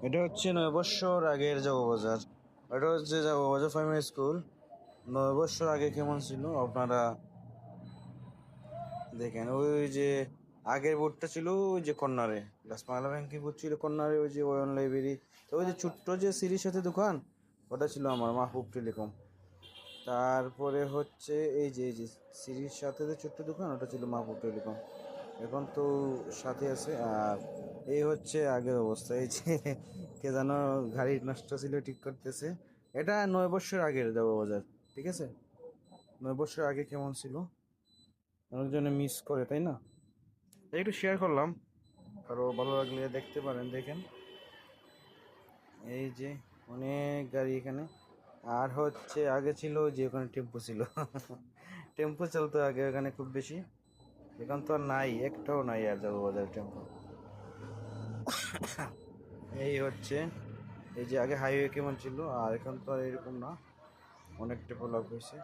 এটা হচ্ছে 9 বছর আগের যাবো বাজার। এটা হচ্ছে যাবো বাজার প্রাইমারি স্কুল। 9 বছর আগে কেমন ছিল আপনারা দেখেন। ওই যে আগের বোর্ডটা ছিল ওই যে কর্নারে, গাছপালা ব্যাংকে বোর্ড ছিল কর্নারে, ওই যে ওয়ন লাইব্রেরি। তো ওই যে ছোট্ট যে সিঁড়ির সাথে দোকান, ওটা ছিল আমার মাহবুব টেলিকম। তারপরে হচ্ছে এই যে সিঁড়ির সাথে যে ছোট্ট দোকান, ওটা ছিল মাহবুব টেলিকম। এখন তো সাথে আছে। আর এই হচ্ছে আগের অবস্থা। এই যে কে যেন গাড়ি নষ্ট ছিল ঠিক করতেছে। এটা 9 বছর আগের যাবো বাজার। ঠিক আছে, 9 বছর আগে কেমন ছিল অনেকজনে মিস করে, তাই না? একটু শেয়ার করলাম, আরো ভালো লাগলে দেখতে পারেন, দেখেন। এই যে অনেক গাড়ি এখানে। আর হচ্ছে আগে ছিল যে ওখানে টেম্পো ছিল টেম্পো চলতো আগে ওখানে খুব বেশি। এখন তো আর নাই, একটাও নাই আর যাবো বাজার টেম্পো। এই হচ্ছে, এই যে আগে হাইওয়ে কেমন ছিল, আর এখন তো আর এরকম না, অনেক ডেভেলপ হয়েছে।